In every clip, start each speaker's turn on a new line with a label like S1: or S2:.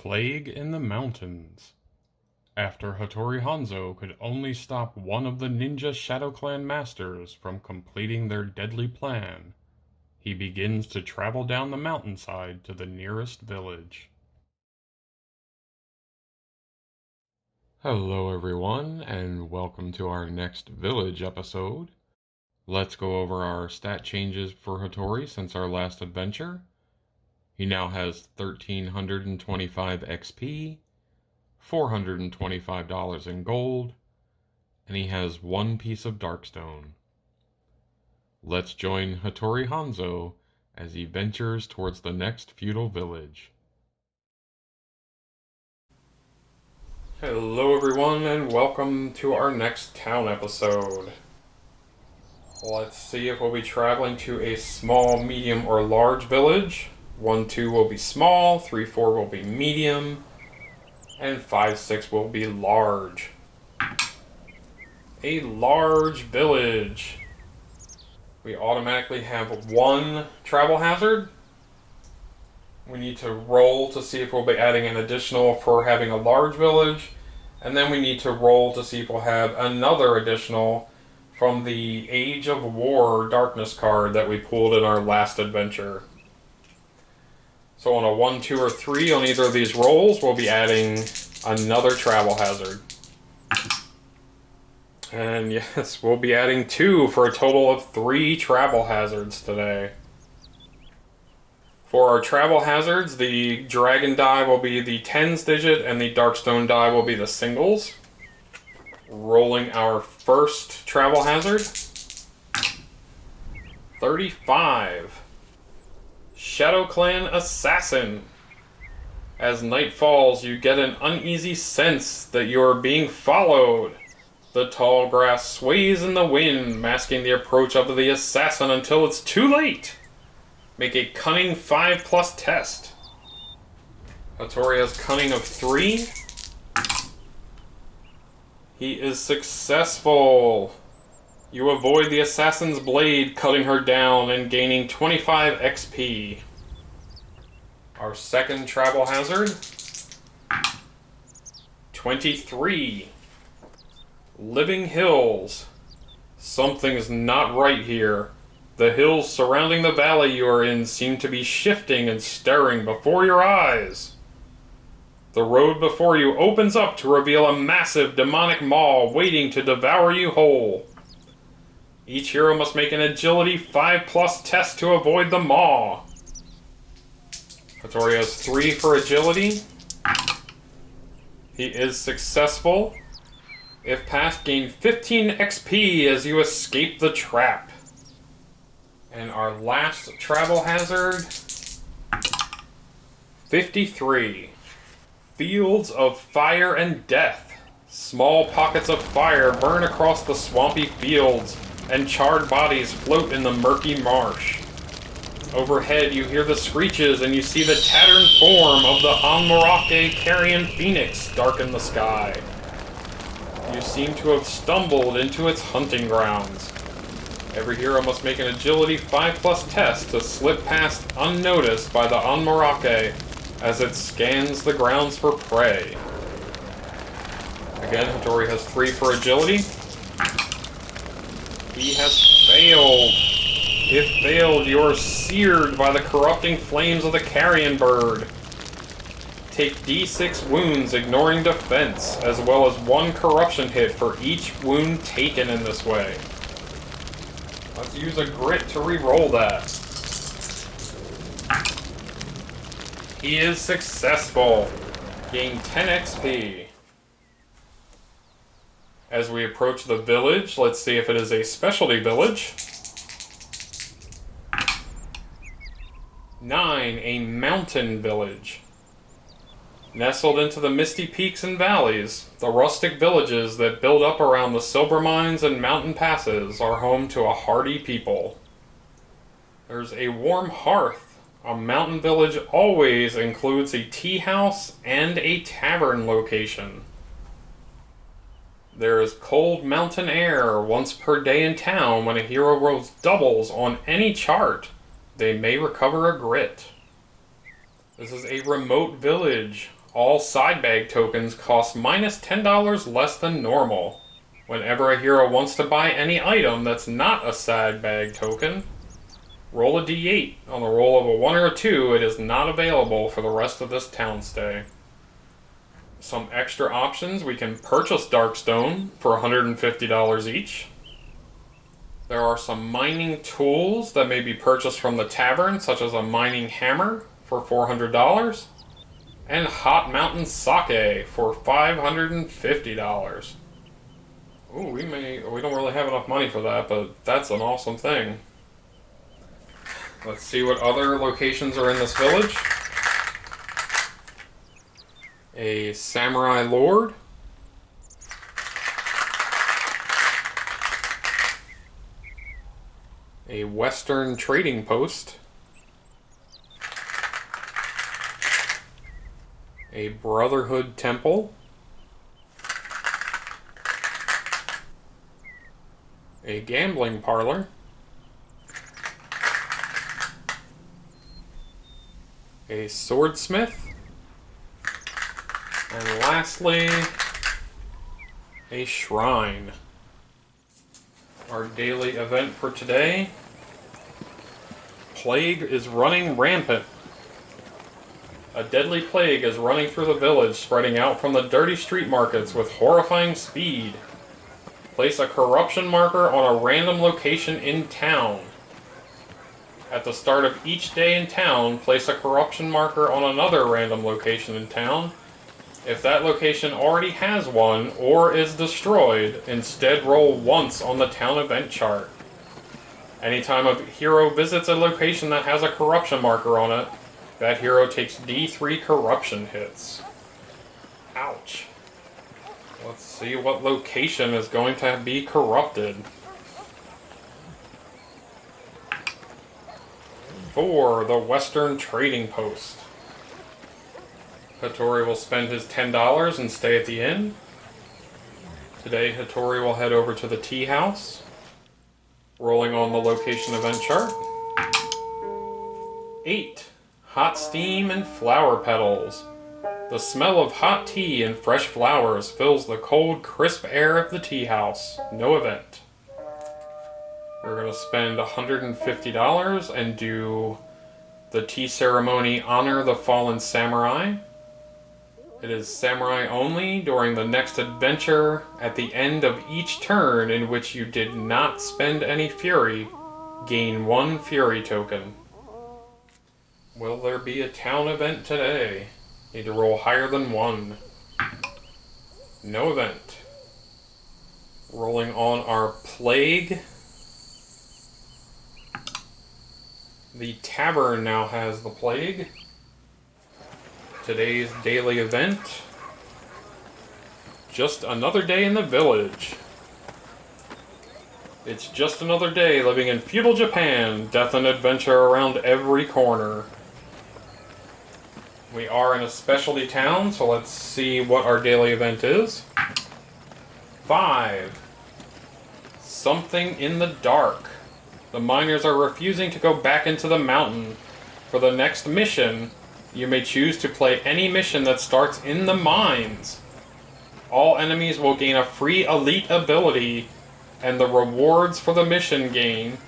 S1: Plague in the Mountains. After Hattori Hanzo could only stop one of the ninja Shadow Clan masters from completing their deadly plan, he begins to travel down the mountainside to the nearest village. Hello everyone, and welcome to our next village episode. Let's go over our stat changes for Hattori since our last adventure. He now has 1,325 XP, $425 in gold, and he has one piece of darkstone. Let's join Hattori Hanzo as he ventures towards the next feudal village. Hello everyone, and welcome to our next town episode. Let's see if we'll be traveling to a small, medium, or large village. 1, 2 will be small, 3, 4 will be medium, and 5, 6 will be large. A large village. We automatically have one travel hazard. We need to roll to see if we'll be adding an additional for having a large village. And then we need to roll to see if we'll have another additional from the Age of War Darkness card that we pulled in our last adventure. So on a 1, 2, or 3 on either of these rolls, we'll be adding another travel hazard. And yes, we'll be adding 2 for a total of 3 travel hazards today. For our travel hazards, the dragon die will be the tens digit and the darkstone die will be the singles. Rolling our first travel hazard. 35. Shadow Clan Assassin. As night falls, you get an uneasy sense that you are being followed. The tall grass sways in the wind, masking the approach of the assassin until it's too late. Make a cunning 5+ test. Hattori has cunning of 3. He is successful. You avoid the assassin's blade, cutting her down and gaining 25 XP. Our second travel hazard. 23. Living Hills. Something's not right here. The hills surrounding the valley you are in seem to be shifting and stirring before your eyes. The road before you opens up to reveal a massive demonic maw waiting to devour you whole. Each hero must make an agility 5+ test to avoid the maw. Hattori has 3 for agility. He is successful. If passed, gain 15 XP as you escape the trap. And our last travel hazard, 53. Fields of Fire and Death. Small pockets of fire burn across the swampy fields, and charred bodies float in the murky marsh. Overhead you hear the screeches and you see the tattered form of the Anmorake carrion phoenix darken the sky. You seem to have stumbled into its hunting grounds. Every hero must make an agility 5+ test to slip past unnoticed by the Anmorake as it scans the grounds for prey. Again, Hattori has 3 for agility. He has failed. If failed, you are seared by the corrupting flames of the carrion bird. Take D6 wounds, ignoring defense, as well as 1 corruption hit for each wound taken in this way. Let's use a grit to re-roll that. He is successful. Gain 10 XP. As we approach the village, let's see if it is a specialty village. 9, a mountain village. Nestled into the misty peaks and valleys, the rustic villages that build up around the silver mines and mountain passes are home to a hardy people. There's a warm hearth. A mountain village always includes a tea house and a tavern location. There is cold mountain air once per day in town. When a hero rolls doubles on any chart, they may recover a grit. This is a remote village. All side bag tokens cost minus $10 less than normal. Whenever a hero wants to buy any item that's not a side bag token, roll a d8. On the roll of a 1 or a 2, it is not available for the rest of this town stay. Some extra options: we can purchase Darkstone for $150 each. There are some mining tools that may be purchased from the tavern, such as a mining hammer for $400, and Hot Mountain Sake for $550. Ooh, we don't really have enough money for that, but that's an awesome thing. Let's see what other locations are in this village. A samurai lord. A western trading post. A brotherhood temple. A gambling parlor. A swordsmith. And lastly, a shrine. Our daily event for today: plague is running rampant. A deadly plague is running through the village, spreading out from the dirty street markets with horrifying speed. Place a corruption marker on a random location in town. At the start of each day in town, place a corruption marker on another random location in town. If that location already has one or is destroyed, instead roll once on the town event chart. Anytime a hero visits a location that has a corruption marker on it, that hero takes D3 corruption hits. Ouch. Let's see what location is going to be corrupted. For the Western Trading Post. Hattori will spend his $10 and stay at the inn. Today, Hattori will head over to the tea house. Rolling on the location event chart. 8. Hot steam and flower petals. The smell of hot tea and fresh flowers fills the cold, crisp air of the tea house. No event. We're going to spend $150 and do the tea ceremony Honor the Fallen Samurai. It is samurai only during the next adventure. At the end of each turn in which you did not spend any fury, gain 1 fury token. Will there be a town event today? Need to roll higher than 1. No event. Rolling on our plague. The tavern now has the plague. Today's daily event: just another day in the village. It's just another day living in feudal Japan. Death and adventure around every corner. We are in a specialty town, so let's see what our daily event is. 5. Something in the dark. The miners are refusing to go back into the mountain. For the next mission, you may choose to play any mission that starts in the mines. All enemies will gain a free elite ability, and the rewards for the mission gain.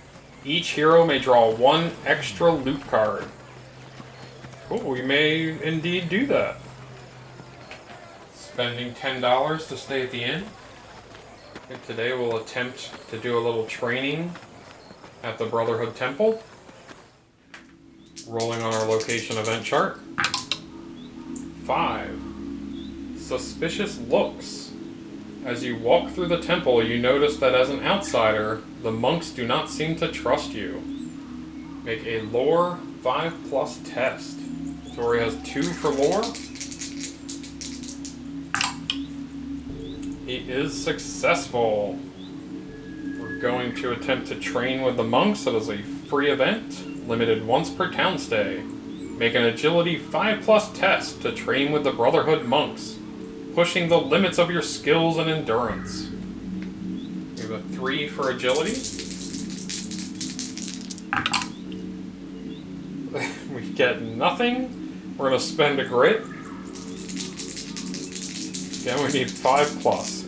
S1: Each hero may draw 1 extra loot card. Cool, we may indeed do that. Spending $10 to stay at the inn. And today we'll attempt to do a little training at the Brotherhood Temple. Rolling on our location event chart. 5. Suspicious looks. As you walk through the temple, you notice that as an outsider, the monks do not seem to trust you. Make a lore 5+ test. Tori has 2 for lore. He is successful. We're going to attempt to train with the monks. It is a free event, limited once per town stay. Make an agility 5+ test to train with the Brotherhood monks, pushing the limits of your skills and endurance. We have a 3 for agility. We get nothing. We're going to spend a grit. Again, we need 5 plus.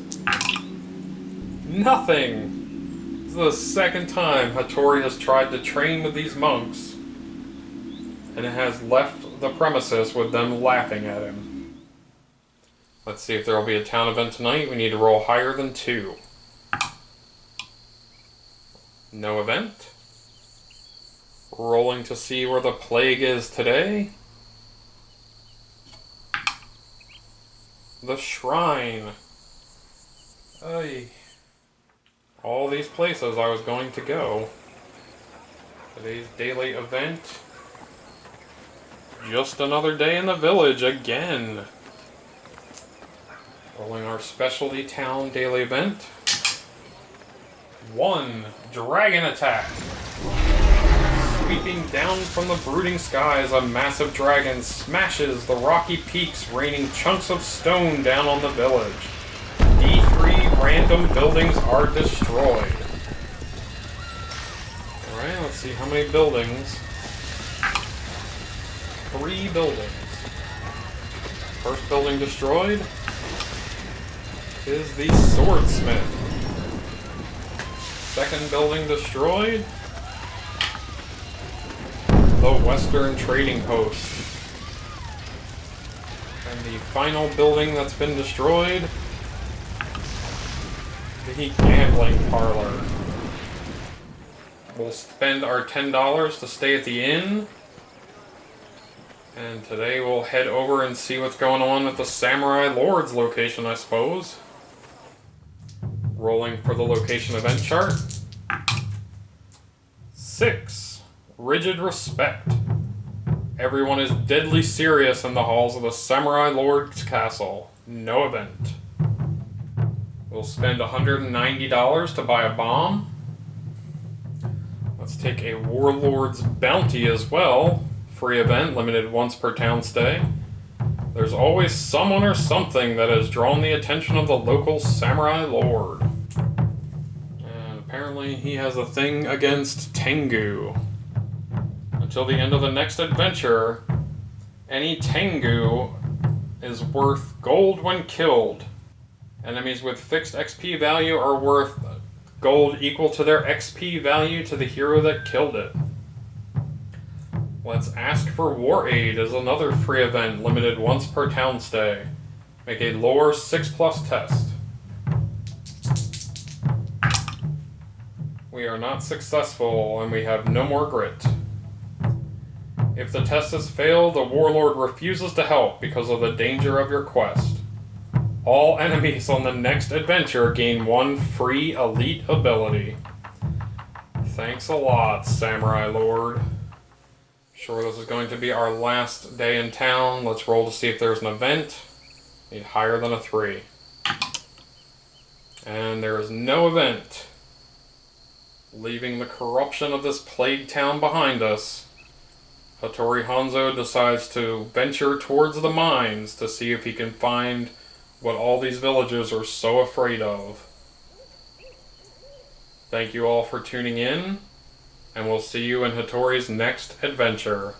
S1: Nothing! This is the second time Hattori has tried to train with these monks, and it has left the premises with them laughing at him. Let's see if there will be a town event tonight. We need to roll higher than 2. No event. Rolling to see where the plague is today. The shrine. Ay. All these places I was going to go. Today's daily event. Just another day in the village again. Rolling our specialty town daily event. 1. Dragon attack. Sweeping down from the brooding skies, a massive dragon smashes the rocky peaks, raining chunks of stone down on the village. D3 random buildings are destroyed. Alright, let's see how many buildings. 3 buildings. First building destroyed is the swordsmith. Second building destroyed, the Western Trading Post. And the final building that's been destroyed, the gambling parlor. We'll spend our $10 to stay at the inn. And today we'll head over and see what's going on at the Samurai Lord's location, I suppose. Rolling for the location event chart. 6. Rigid respect. Everyone is deadly serious in the halls of the Samurai Lord's castle. No event. We'll spend $190 to buy a bomb. Let's take a Warlord's bounty as well. Free event, limited once per town stay. There's always someone or something that has drawn the attention of the local Samurai Lord. And apparently he has a thing against Tengu. Until the end of the next adventure, any Tengu is worth gold when killed. Enemies with fixed XP value are worth gold equal to their XP value to the hero that killed it. Let's ask for War Aid as another free event, limited once per town stay. Make a lore 6+ test. We are not successful and we have no more grit. If the test has failed, the warlord refuses to help because of the danger of your quest. All enemies on the next adventure gain 1 free elite ability. Thanks a lot, Samurai Lord. Sure, this is going to be our last day in town. Let's roll to see if there's an event. Need higher than a 3. And there is no event. Leaving the corruption of this plague town behind us, Hattori Hanzo decides to venture towards the mines to see if he can find what all these villagers are so afraid of. Thank you all for tuning in, and we'll see you in Hattori's next adventure.